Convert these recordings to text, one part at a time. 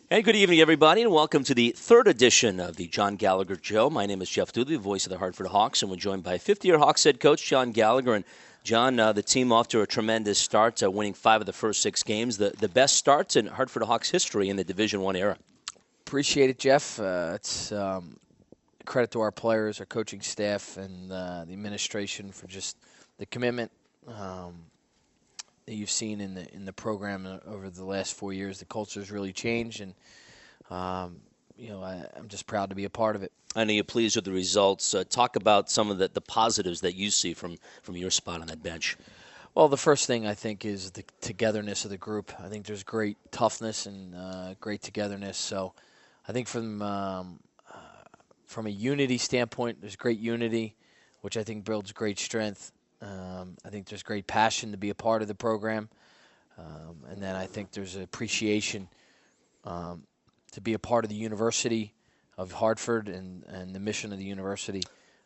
And good evening, everybody, and welcome to the third edition of the John Gallagher Show. My name is Jeff Dooley, the voice of the Hartford Hawks, and we're joined by 50-year Hawks head coach John Gallagher. And John, the team off to a tremendous start, winning 5 of the first 6 games, the best starts in Hartford Hawks history in the Division I era. Appreciate it, Jeff. It's credit to our players, our coaching staff, and the administration for just the commitment that you've seen in the program over the last 4 years. The culture's really changed, and I'm just proud to be a part of it. I know you're pleased with the results. Talk about some of the positives that you see from your spot on that bench. Well, the first thing I think is the togetherness of the group. I think there's great toughness and great togetherness. So I think from a unity standpoint, there's great unity, which I think builds great strength. I think there's great passion to be a part of the program. And then I think there's an appreciation to be a part of the University of Hartford and the mission of the university.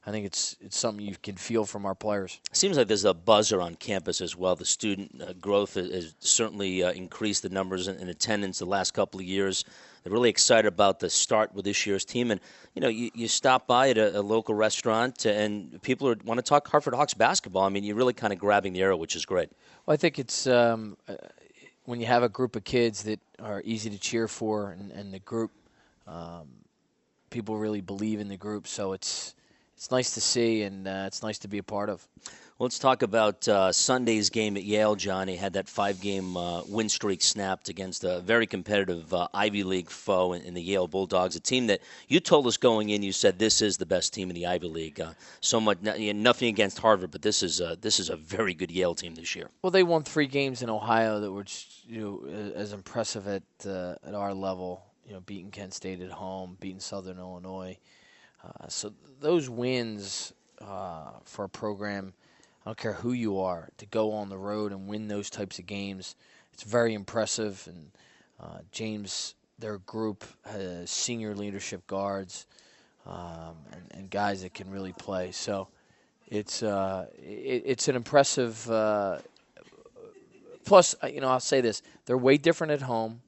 I think it's something you can feel from our players. Seems like there's a buzz around campus as well. The student growth has certainly increased the numbers in attendance the last couple of years. They're really excited about the start with this year's team. And, you stop by at a local restaurant and people want to talk Hartford Hawks basketball. I mean, you're really kind of grabbing the arrow, which is great. Well, I think it's when you have a group of kids that are easy to cheer for and the group, people really believe in the group. So it's nice to see, and it's nice to be a part of. Well, let's talk about Sunday's game at Yale, John. He had that 5-game win streak snapped against a very competitive Ivy League foe in the Yale Bulldogs, a team that you told us going in, you said this is the best team in the Ivy League. Nothing against Harvard, but this is a very good Yale team this year. Well, they won 3 games in Ohio that were as impressive at our level. Beating Kent State at home, beating Southern Illinois. So those wins for a program, I don't care who you are, to go on the road and win those types of games, it's very impressive. And James, their group, has senior leadership guards and guys that can really play. So it's an impressive. Plus, I'll say this: they're way different at home.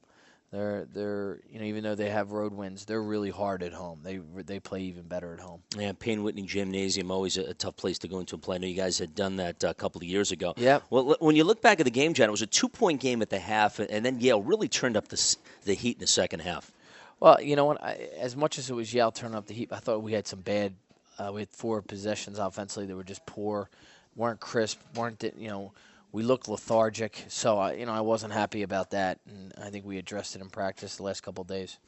They're even though they have road wins, they're really hard at home. They play even better at home. Yeah, Payne Whitney Gymnasium, always a tough place to go into and play. I know you guys had done that a couple of years ago. Yeah. Well, when you look back at the game, John, it was a 2-point game at the half, and then Yale really turned up the heat in the second half. Well, you know what? As much as it was Yale turning up the heat, I thought we had some bad. We had 4 possessions offensively that were just poor, weren't crisp, We looked lethargic, so I wasn't happy about that, and I think we addressed it in practice the last couple of days.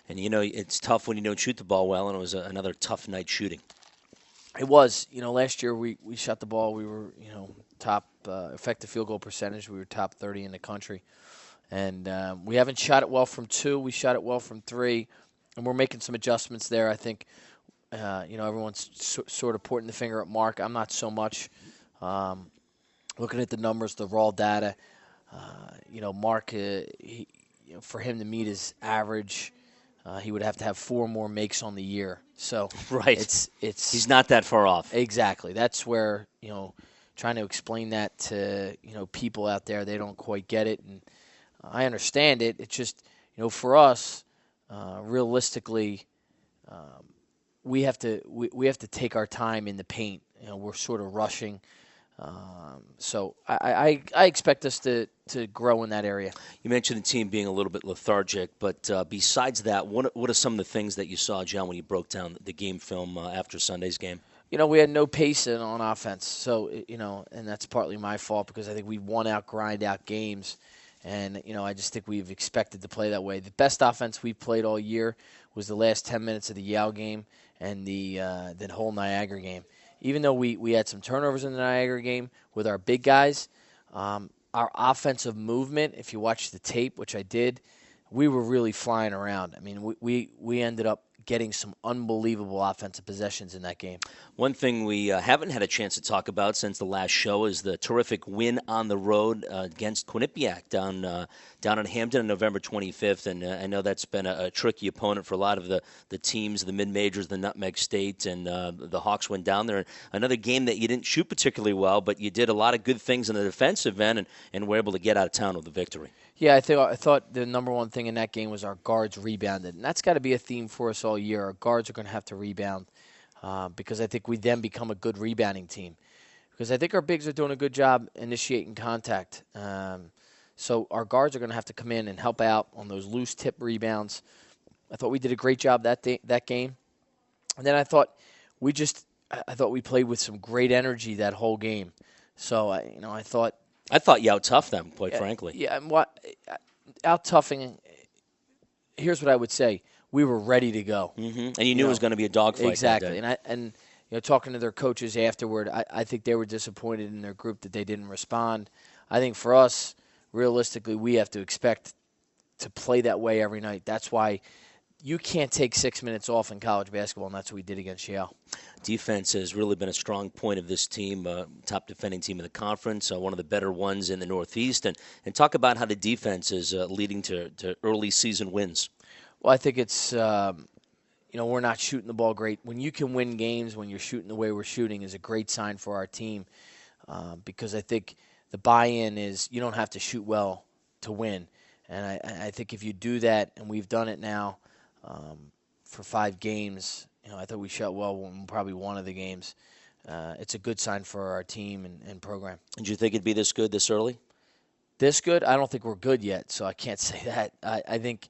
And it's tough when you don't shoot the ball well, and it was another tough night shooting. It was. Last year we shot the ball. We were top effective field goal percentage. We were top 30 in the country, and we haven't shot it well from 2. We shot it well from 3, and we're making some adjustments there. I think everyone's sort of pointing the finger at Mark. I'm not so much. Looking at the numbers, the raw data, Mark, for him to meet his average, he would have to have 4 more makes on the year. So right, it's he's not that far off. Exactly. That's where trying to explain that to people out there, they don't quite get it, and I understand it. It's just for us, realistically, we have to take our time in the paint. We're sort of rushing. So I expect us to grow in that area. You mentioned the team being a little bit lethargic, but besides that, what are some of the things that you saw, John, when you broke down the game film after Sunday's game? We had no pace on offense, so and that's partly my fault because I think we grind out games, and I just think we've expected to play that way. The best offense we played all year was the last 10 minutes of the Yale game and the whole Niagara game. Even though we had some turnovers in the Niagara game with our big guys, our offensive movement, if you watch the tape, which I did, we were really flying around. I mean, we ended up getting some unbelievable offensive possessions in that game. One thing we haven't had a chance to talk about since the last show is the terrific win on the road against Quinnipiac down in Hampton on November 25th. And I know that's been a tricky opponent for a lot of the teams, the mid-majors, the Nutmeg State, and the Hawks went down there. Another game that you didn't shoot particularly well, but you did a lot of good things in the defensive end and were able to get out of town with a victory. Yeah, I thought the number one thing in that game was our guards rebounded. And that's got to be a theme for us all year. Our guards are going to have to rebound because I think we then become a good rebounding team. Because I think our bigs are doing a good job initiating contact. So our guards are going to have to come in and help out on those loose tip rebounds. I thought we did a great job that game. And then I thought we played with some great energy that whole game. So I thought you out-toughed them, quite frankly. Yeah, and out-toughing, here's what I would say. We were ready to go. Mm-hmm. And you knew it was going to be a dogfight. Exactly. And talking to their coaches afterward, I think they were disappointed in their group that they didn't respond. I think for us, realistically, we have to expect to play that way every night. That's why you can't take 6 minutes off in college basketball, and that's what we did against Yale. Defense has really been a strong point of this team, top defending team in the conference, one of the better ones in the Northeast. And talk about how the defense is leading to early season wins. Well, I think it's, we're not shooting the ball great. When you can win games, when you're shooting the way we're shooting is a great sign for our team because I think the buy-in is you don't have to shoot well to win. And I think if you do that, and we've done it now for 5 games, I thought we shot well in probably one of the games. It's a good sign for our team and program. Did you think it'd be this good this early? This good? I don't think we're good yet, so I can't say that. I think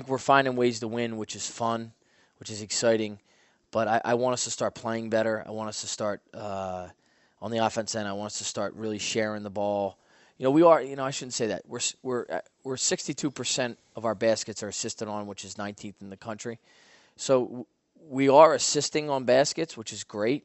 we're finding ways to win, which is fun, which is exciting. But I want us to start playing better. I want us to start on the offense end. I want us to start really sharing the ball. We are. I shouldn't say that. We're 62% of our baskets are assisted on, which is 19th in the country. So we are assisting on baskets, which is great.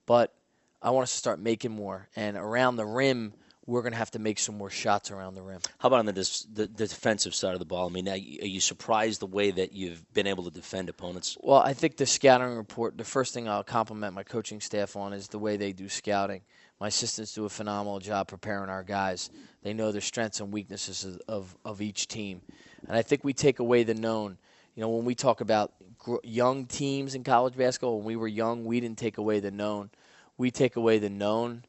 But I want us to start making more. And around the rim, we're going to have to make some more shots around the rim. How about on the defensive side of the ball? I mean, are you surprised the way that you've been able to defend opponents? Well, I think the scouting report, the first thing I'll compliment my coaching staff on is the way they do scouting. My assistants do a phenomenal job preparing our guys. They know the strengths and weaknesses of each team. And I think we take away the known. When we talk about young teams in college basketball, when we were young, we didn't take away the known. We take away the known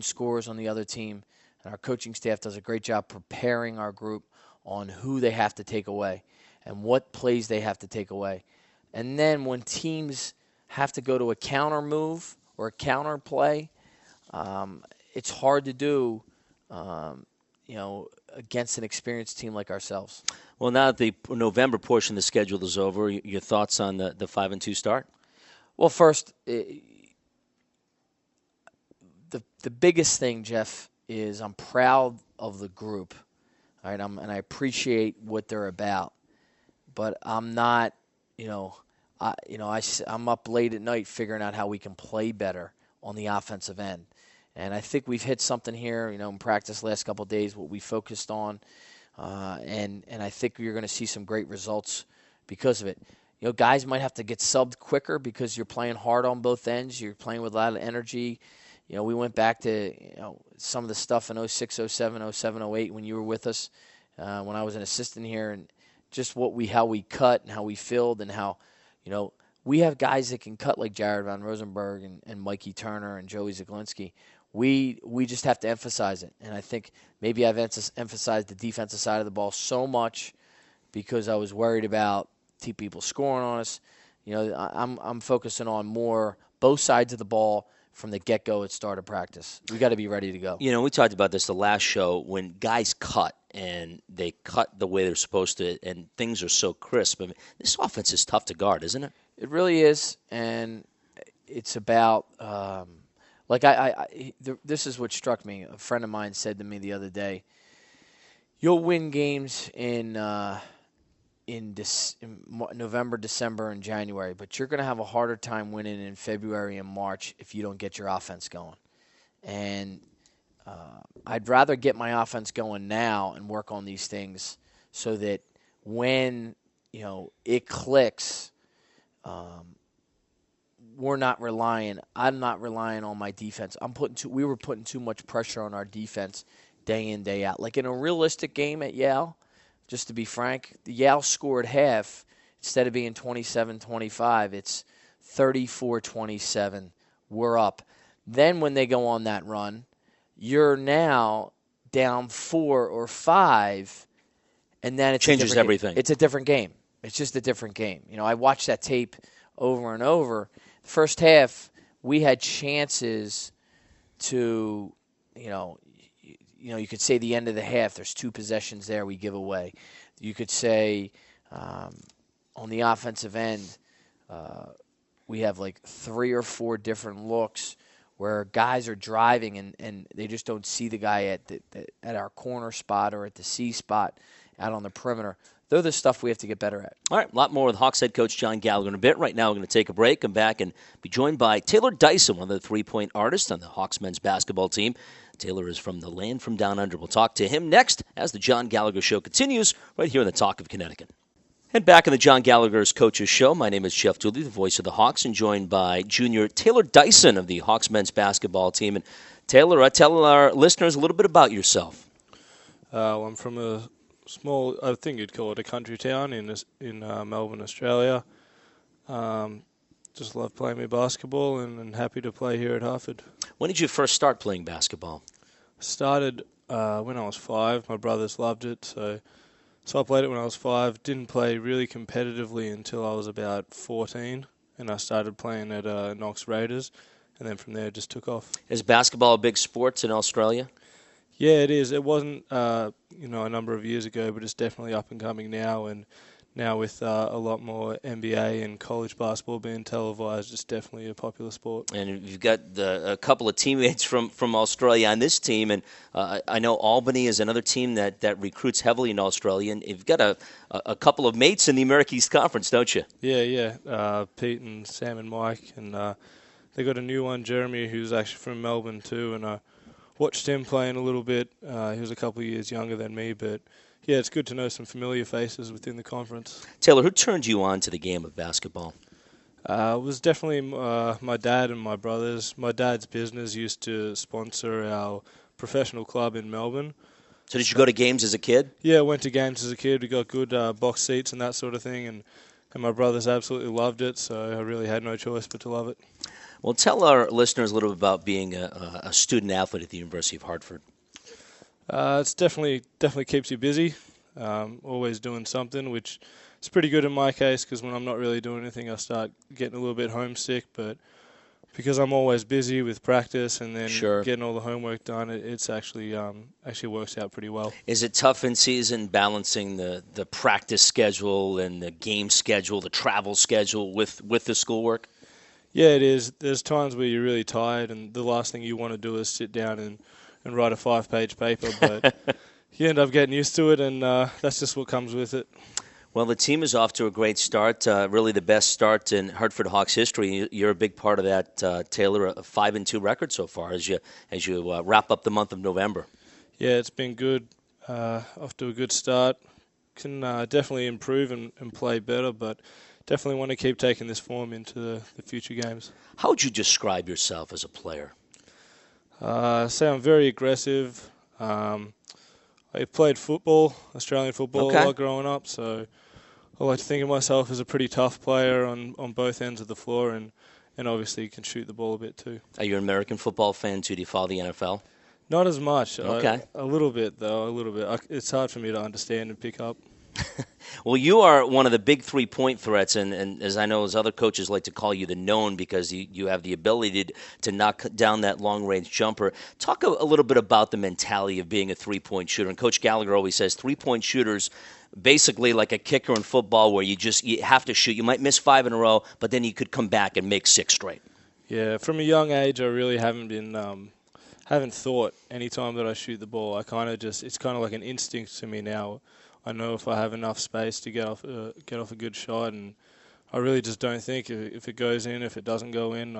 scores on the other team. And our coaching staff does a great job preparing our group on who they have to take away and what plays they have to take away. And then when teams have to go to a counter move or a counter play, it's hard to do, against an experienced team like ourselves. Well, now that the November portion of the schedule is over, your thoughts on the 5-2 start? Well, first, the biggest thing, Jeff, is I'm proud of the group. All right, and I appreciate what they're about, but I'm not, I'm up late at night figuring out how we can play better on the offensive end. And I think we've hit something here, in practice last couple of days, what we focused on. And I think you're going to see some great results because of it. Guys might have to get subbed quicker because you're playing hard on both ends. You're playing with a lot of energy. We went back to, some of the stuff in 06, 07, 07, 08 when you were with us, when I was an assistant here, and just how we cut and how we filled and how, we have guys that can cut like Jared Van Rosenberg and Mikey Turner and Joey Zaglinski. We just have to emphasize it. And I think maybe I've emphasized the defensive side of the ball so much because I was worried about people scoring on us. I'm focusing on more both sides of the ball from the get-go at start of practice. We got to be ready to go. We talked about this the last show when guys cut and they cut the way they're supposed to and things are so crisp. I mean, this offense is tough to guard, isn't it? It really is, and it's about this is what struck me. A friend of mine said to me the other day, "You'll win games in November, December, and January, but you're going to have a harder time winning in February and March if you don't get your offense going." And I'd rather get my offense going now and work on these things so that when it clicks. We're not relying. I'm not relying on my defense. We were putting too much pressure on our defense day in, day out. Like in a realistic game at Yale, just to be frank, the Yale scored half. Instead of being 27-25, it's 34-27. We're up. Then when they go on that run, you're now down 4 or 5, and then Changes everything. It's a different game. It's just a different game. I watched that tape over and over. First half, we had chances to, you could say the end of the half, there's 2 possessions there we give away. You could say on the offensive end, we have like 3 or 4 different looks where guys are driving and they just don't see the guy at our corner spot or at the C spot out on the perimeter. They're the stuff we have to get better at. All right, a lot more with Hawks head coach John Gallagher in a bit. Right now we're going to take a break, come back, and be joined by Taylor Dyson, one of the three-point artists on the Hawks men's basketball team. Taylor is from the land from down under. We'll talk to him next as the John Gallagher Show continues right here in the Talk of Connecticut. And back in the John Gallagher's Coaches Show, my name is Jeff Dooley, the voice of the Hawks, and joined by junior Taylor Dyson of the Hawks men's basketball team. And Taylor, tell our listeners a little bit about yourself. I'm from a small, I think you'd call it a country town in Melbourne, Australia. Just love playing my basketball and happy to play here at Hartford. When did you first start playing basketball? Started when I was 5. My brothers loved it, so I played it when I was 5. Didn't play really competitively until I was about 14, and I started playing at Knox Raiders, and then from there it just took off. Is basketball a big sport in Australia? Yeah, it is. It wasn't, a number of years ago, but it's definitely up and coming now. And now with a lot more NBA and college basketball being televised, it's definitely a popular sport. And you've got a couple of teammates from Australia on this team, and I know Albany is another team that recruits heavily in Australia. And you've got a couple of mates in the America East Conference, don't you? Yeah. Pete and Sam and Mike, and they got a new one, Jeremy, who's actually from Melbourne too, and watched him playing a little bit. He was a couple of years younger than me, but yeah, it's good to know some familiar faces within the conference. Taylor, who turned you on to the game of basketball? It was definitely my dad and my brothers. My dad's business used to sponsor our professional club in Melbourne. So did you go to games as a kid? Yeah, I went to games as a kid. We got good box seats and that sort of thing, and my brothers absolutely loved it, so I really had no choice but to love it. Well, tell our listeners a little bit about being a student athlete at the University of Hartford. It's definitely keeps you busy, always doing something, which is pretty good in my case because when I'm not really doing anything, I start getting a little bit homesick. But because I'm always busy with practice and then getting all the homework done, it's actually works out pretty well. Is it tough in season balancing the practice schedule and the game schedule, the travel schedule with the schoolwork? Yeah, it is. There's times where you're really tired, and the last thing you want to do is sit down and write a 5-page paper, but you end up getting used to it, and that's just what comes with it. Well, the team is off to a great start, really the best start in Hartford Hawks history. You're a big part of that, Taylor, a 5-2 record so far as you wrap up the month of November. Yeah, it's been good, off to a good start. Can definitely improve and play better, but definitely want to keep taking this form into the future games. How would you describe yourself as a player? Say I'm very aggressive. I played football, Australian football, a lot growing up, so I like to think of myself as a pretty tough player on both ends of the floor, and obviously can shoot the ball a bit too. Are you an American football fan too? Do you follow the NFL? Not as much. A little bit, though, a little bit. It's hard for me to understand and pick up. Well, you are one of the big three-point threats, and as I know, as other coaches like to call you the known because you have the ability to knock down that long-range jumper. Talk a little bit about the mentality of being a three-point shooter. And Coach Gallagher always says three-point shooters, basically like a kicker in football where you have to shoot. You might miss 5 in a row, but then you could come back and make 6 straight. Yeah, from a young age, I really haven't thought any time that I shoot the ball. It's kind of like an instinct to me now. I know if I have enough space to get off a good shot, and I really just don't think if it goes in, if it doesn't go in,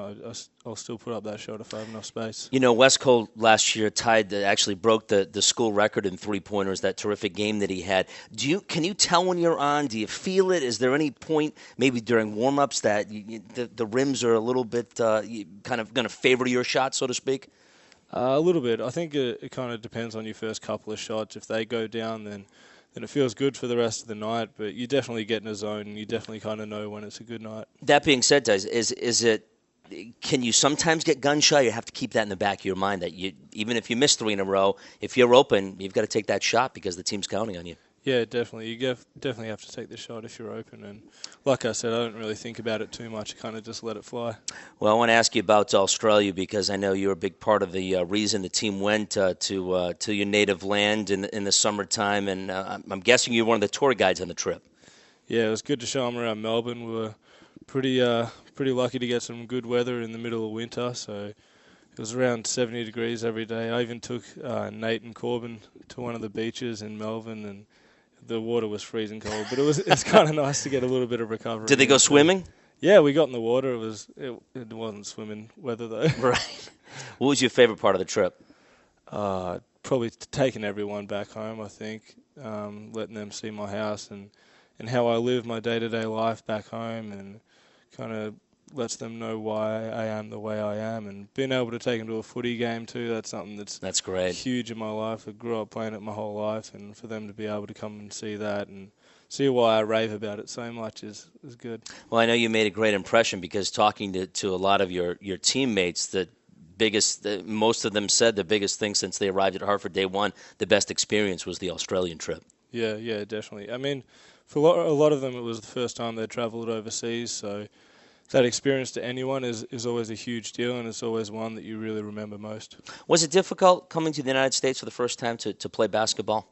I'll still put up that shot if I have enough space. You know, West Cole last year actually broke the school record in three-pointers, that terrific game that he had. Can you tell when you're on? Do you feel it? Is there any point, maybe during warm-ups, that the rims are a little bit kind of going to favor your shot, so to speak? A little bit. I think it kind of depends on your first couple of shots. If they go down, then it feels good for the rest of the night. But you definitely get in a zone, and you definitely kind of know when it's a good night. That being said, can you sometimes get gun shy? You have to keep that in the back of your mind that even if you miss 3 in a row, if you're open, you've got to take that shot because the team's counting on you. Yeah, definitely. You definitely have to take the shot if you're open. And like I said, I don't really think about it too much. I kind of just let it fly. Well, I want to ask you about Australia because I know you're a big part of the reason the team went to your native land in the summertime. And I'm guessing you're one of the tour guides on the trip. Yeah, it was good to show them around Melbourne. We were pretty lucky to get some good weather in the middle of winter. So it was around 70 degrees every day. I even took Nate and Corbin to one of the beaches in Melbourne, and the water was freezing cold, but it's kind of nice to get a little bit of recovery. Did they go swimming? Yeah, we got in the water. It wasn't swimming weather though. Right. What was your favorite part of the trip? Probably taking everyone back home. I think letting them see my house and how I live my day-to-day life back home, and kind of lets them know why I am the way I am, and being able to take them to a footy game too, that's something that's great. Huge in my life. I grew up playing it my whole life, and for them to be able to come and see that and see why I rave about it so much is good. Well, I know you made a great impression because talking to a lot of your teammates, most of them said the biggest thing since they arrived at Hartford day one, the best experience was the Australian trip. Yeah, definitely. I mean, for a lot of them, it was the first time they travelled overseas, so that experience to anyone is always a huge deal, and it's always one that you really remember most. Was it difficult coming to the United States for the first time to play basketball?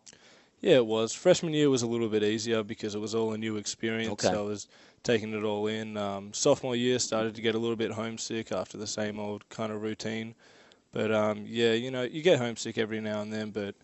Yeah, it was. Freshman year was a little bit easier because it was all a new experience. Okay. So I was taking it all in. Sophomore year started to get a little bit homesick after the same old kind of routine. But, you get homesick every now and then, but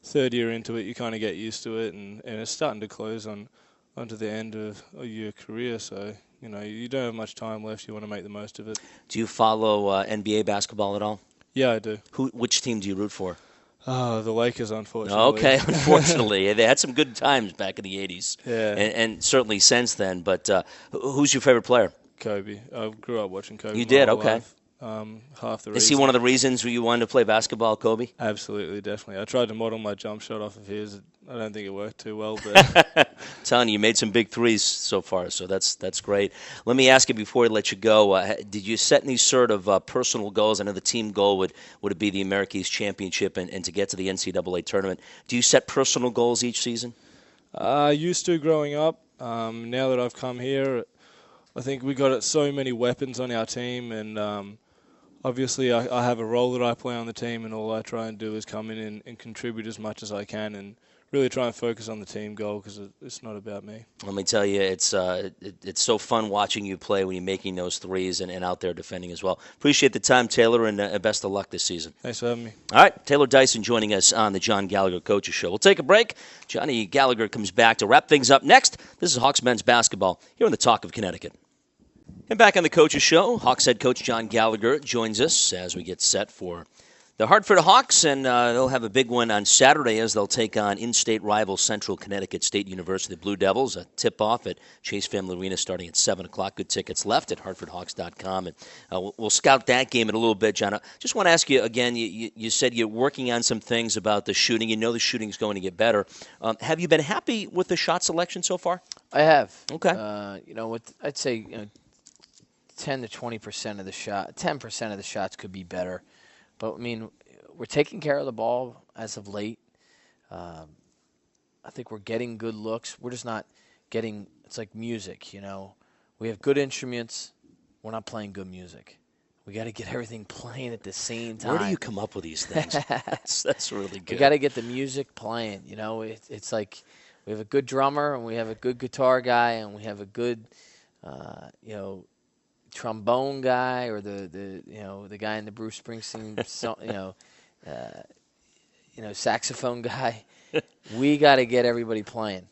third year into it, you kind of get used to it, and it's starting to close onto the end of your career, so you don't have much time left. You want to make the most of it. Do you follow NBA basketball at all? Yeah, I do. Which team do you root for? The Lakers, unfortunately. Okay, unfortunately. They had some good times back in the 80s. Yeah. And certainly since then. But who's your favorite player? Kobe. I grew up watching Kobe. You did? Okay. Life. Half the reason. Is he one of the reasons you wanted to play basketball, Kobe? Absolutely, definitely. I tried to model my jump shot off of his. I don't think it worked too well, but telling you made some big threes so far, so that's great. Let me ask you before I let you go, did you set any sort of personal goals? I know the team goal would be the American East Championship and to get to the NCAA tournament. Do you set personal goals each season? I used to growing up. Now that I've come here, I think we got so many weapons on our team, and obviously I have a role that I play on the team, and all I try and do is come in and contribute as much as I can and really try and focus on the team goal because it's not about me. Let me tell you, it's so fun watching you play when you're making those threes and out there defending as well. Appreciate the time, Taylor, and best of luck this season. Thanks for having me. All right, Taylor Dyson joining us on the John Gallagher Coaches Show. We'll take a break. Johnny Gallagher comes back to wrap things up next. This is Hawks men's basketball here on the Talk of Connecticut. And back on the Coaches Show, Hawks head coach John Gallagher joins us as we get set for the Hartford Hawks, and they'll have a big one on Saturday as they'll take on in-state rival Central Connecticut State University, the Blue Devils. A tip-off at Chase Family Arena starting at 7 o'clock. Good tickets left at hartfordhawks.com. And we'll scout that game in a little bit, John. I just want to ask you again, you said you're working on some things about the shooting. You know the shooting's going to get better. Have you been happy with the shot selection so far? I have. Okay. I'd say 10 to 20% of the shot, 10% of the shots could be better. But, I mean, we're taking care of the ball as of late. I think we're getting good looks. We're just not getting – it's like music, We have good instruments. We're not playing good music. We got to get everything playing at the same time. Where do you come up with these things? That's really good. We got to get the music playing, It's like we have a good drummer and we have a good guitar guy and we have a good, trombone guy or the guy in the Bruce Springsteen saxophone guy. We got to get everybody playing.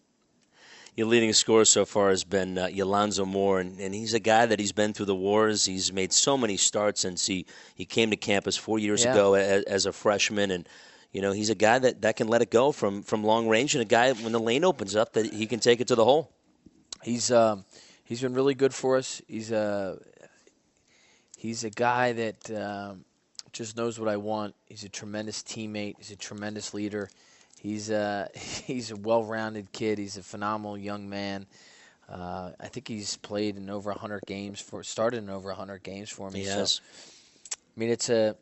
Your leading scorer so far has been Yolonzo Moore, and he's a guy that he's been through the wars. He's made so many starts since he came to campus 4 years ago as a freshman, and he's a guy that can let it go from long range, and a guy when the lane opens up that he can take it to the hole. He's been really good for us. He's a guy that just knows what I want. He's a tremendous teammate. He's a tremendous leader. He's a well-rounded kid. He's a phenomenal young man. I think he's played in over 100 games started in over 100 games for me. Yes. So, I mean, it's a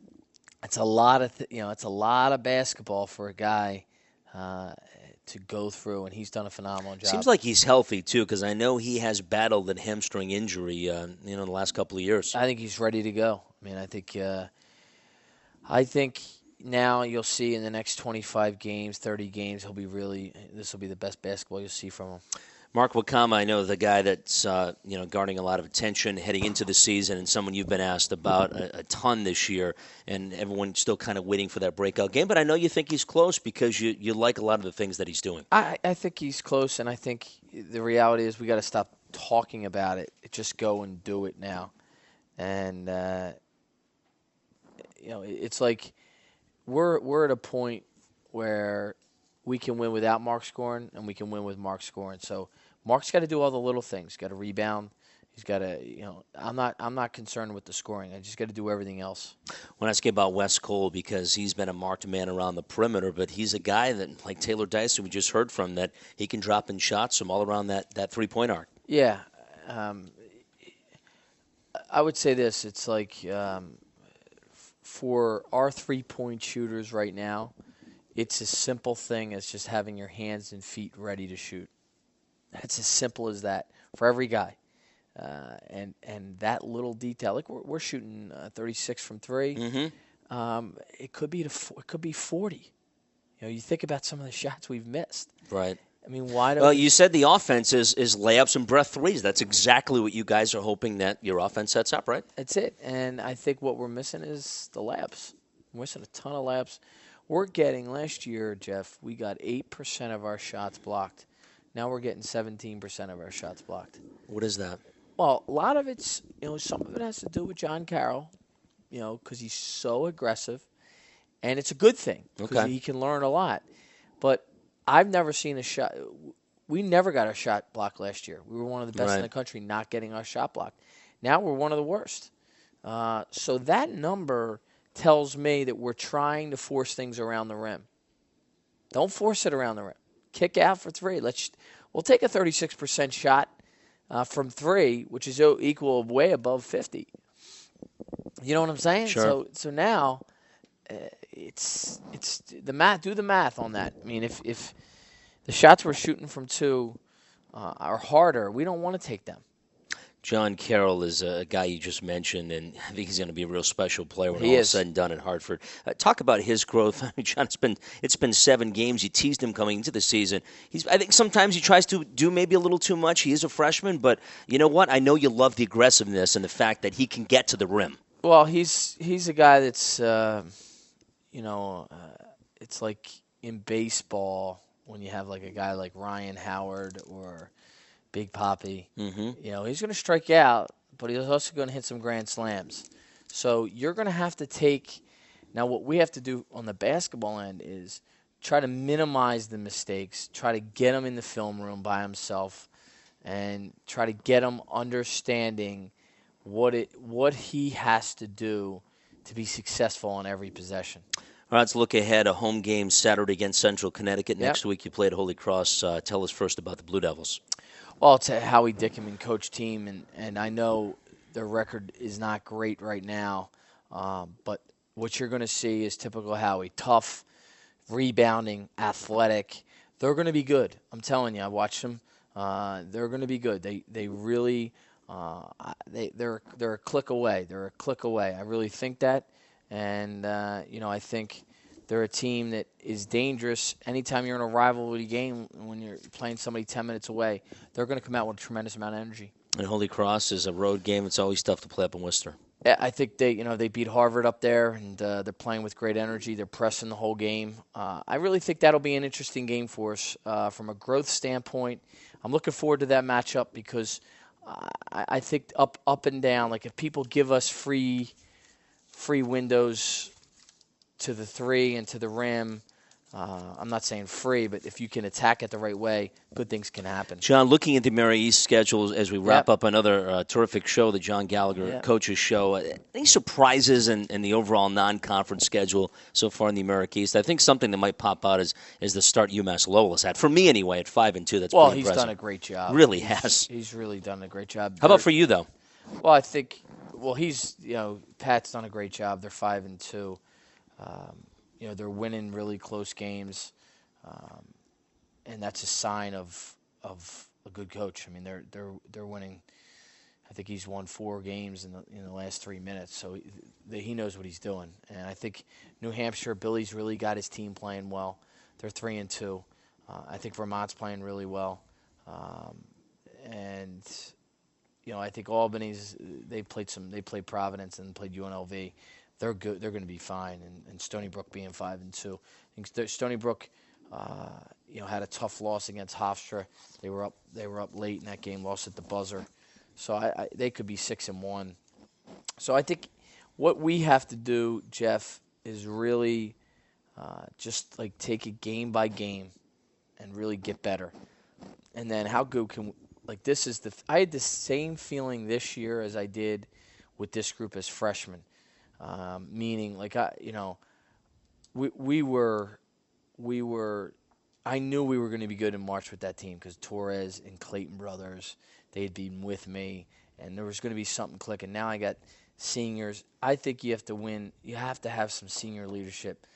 lot of it's a lot of basketball for a guy to go through, and he's done a phenomenal job. Seems like he's healthy too, because I know he has battled a hamstring injury, in the last couple of years. I think he's ready to go. I mean, I think now you'll see in the next 25 games, 30 games, this will be the best basketball you'll see from him. Mark Wakama, I know the guy that's garnering a lot of attention heading into the season, and someone you've been asked about a ton this year, and everyone's still kind of waiting for that breakout game. But I know you think he's close because you like a lot of the things that he's doing. I think he's close, and I think the reality is we got to stop talking about it. Just go and do it now. And it's like we're at a point where we can win without Mark scoring, and we can win with Mark scoring. So Mark's got to do all the little things. He's got to rebound. He's got to, I'm not concerned with the scoring. I just got to do everything else. I want to ask you about Wes Cole because he's been a marked man around the perimeter, but he's a guy that, like Taylor Dyson, we just heard from, that he can drop in shots from all around that three-point arc. Yeah. I would say this. It's like for our three-point shooters right now, it's a simple thing as just having your hands and feet ready to shoot. It's as simple as that for every guy. And that little detail, like we're shooting 36 from three. Mm-hmm. It could be 40. You think about some of the shots we've missed. Right. I mean, why don't? Well, you said the offense is layups and breath threes. That's exactly what you guys are hoping that your offense sets up, right? That's it. And I think what we're missing is the layups. We're missing a ton of layups. We're getting, last year, Jeff, we got 8% of our shots blocked. Now we're getting 17% of our shots blocked. What is that? Well, a lot of it's, some of it has to do with John Carroll, because he's so aggressive. And it's a good thing because he can learn a lot. But I've never seen a shot. We never got our shot blocked last year. We were one of the best in the country not getting our shot blocked. Now we're one of the worst. So that number tells me that we're trying to force things around the rim. Don't force it around the rim. Kick out for three. We'll take a 36% shot from three, which is equal way above 50. You know what I'm saying? Sure. So now it's the math. Do the math on that. I mean, if the shots we're shooting from two are harder, we don't want to take them. John Carroll is a guy you just mentioned, and I think he's going to be a real special player when all is said and done at Hartford. Talk about his growth. I mean, John, it's been 7 games. You teased him coming into the season. I think sometimes he tries to do maybe a little too much. He is a freshman, but you know what? I know you love the aggressiveness and the fact that he can get to the rim. Well, he's a guy that's it's like in baseball when you have like a guy like Ryan Howard or Big Papi. Mm-hmm. He's going to strike out, but he's also going to hit some grand slams. So you're going to have to take – now what we have to do on the basketball end is try to minimize the mistakes, try to get him in the film room by himself, and try to get him understanding what he has to do to be successful on every possession. All right, let's look ahead. A home game Saturday against Central Connecticut. Next week you play at Holy Cross. Tell us first about the Blue Devils. Well, it's a Howie Dickerman coach team, and I know their record is not great right now, but what you're going to see is typical Howie. Tough, rebounding, athletic. They're going to be good. I'm telling you, I watched them. They're going to be good. They really they're a click away. They're a click away. I really think that, and I think they're a team that is dangerous. Anytime you're in a rivalry game, when you're playing somebody 10 minutes away, they're going to come out with a tremendous amount of energy. And Holy Cross is a road game. It's always tough to play up in Worcester. I think they beat Harvard up there, and they're playing with great energy. They're pressing the whole game. I really think that'll be an interesting game for us from a growth standpoint. I'm looking forward to that matchup because I think up and down. Like if people give us free windows to the three and to the rim. I'm not saying free, but if you can attack it the right way, good things can happen. John, looking at the Mary East schedule as we wrap up another terrific show, the John Gallagher Coaches Show, any surprises in the overall non-conference schedule so far in the America East? I think something that might pop out is the start UMass Lowell has had. For me, anyway, at 5-2, that's pretty impressive. He's done a great job. Really has. He's really done a great job. How about for you, though? Well, I think, Pat's done a great job. They're 5-2. They're winning really close games, and that's a sign of a good coach. I mean, they're winning. I think he's won 4 games in the last 3 minutes, so he knows what he's doing. And I think New Hampshire, Billy's really got his team playing well. They're 3-2. I think Vermont's playing really well, and I think Albany's they played Providence and played UNLV. They're good. They're going to be fine. And Stony Brook being 5-2, I think Stony Brook, had a tough loss against Hofstra. They were up late in that game, lost at the buzzer, so they could be 6-1. So I think what we have to do, Jeff, is really just like take it game by game and really get better. And then how good can this is I had the same feeling this year as I did with this group as freshmen. Meaning, we were. I knew we were going to be good in March with that team because Torres and Clayton brothers, they had been with me, and there was going to be something clicking. Now I got seniors. I think you have to win. You have to have some senior leadership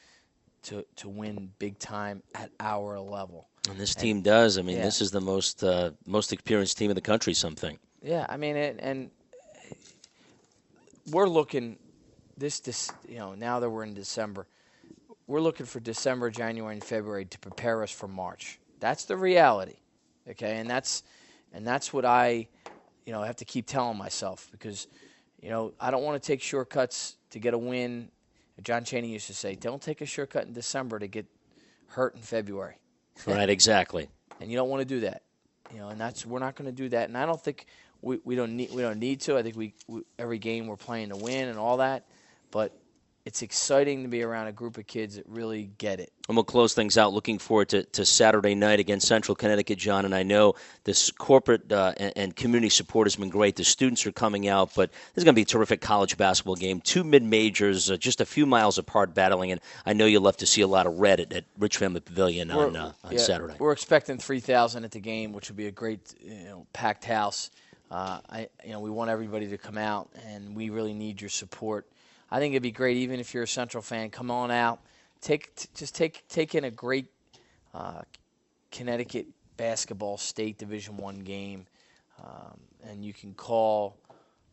to win big time at our level. And this team does. I mean, this is the most experienced team in the country. Something. Yeah, I mean, and we're looking. This now that we're in December, we're looking for December, January, and February to prepare us for March. That's the reality, okay? And that's what I have to keep telling myself because, I don't want to take shortcuts to get a win. John Chaney used to say, "Don't take a shortcut in December to get hurt in February." Right, exactly. And you don't want to do that, and we're not going to do that. And I don't think we don't need to. I think we every game we're playing to win and all that. But it's exciting to be around a group of kids that really get it. And we'll close things out looking forward to Saturday night against Central Connecticut, John. And I know this corporate and community support has been great. The students are coming out, but this is going to be a terrific college basketball game. 2 mid-majors, just a few miles apart battling. And I know you'll love to see a lot of red at Rich Family Pavilion on Saturday. We're expecting 3,000 at the game, which will be a great packed house. We want everybody to come out, and we really need your support. I think it'd be great, even if you're a Central fan. Come on out, take in a great Connecticut basketball state Division I game, and you can call.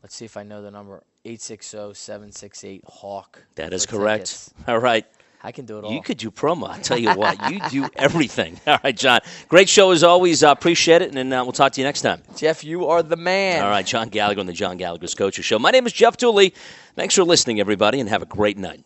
Let's see if I know the number: 860-768-HAWK. That is correct. Tickets. All right. I can do it all. You could do promo. I tell you what, you do everything. All right, John. Great show as always. Appreciate it, and then we'll talk to you next time. Jeff, you are the man. All right, John Gallagher on the John Gallagher's Coaches Show. My name is Jeff Dooley. Thanks for listening, everybody, and have a great night.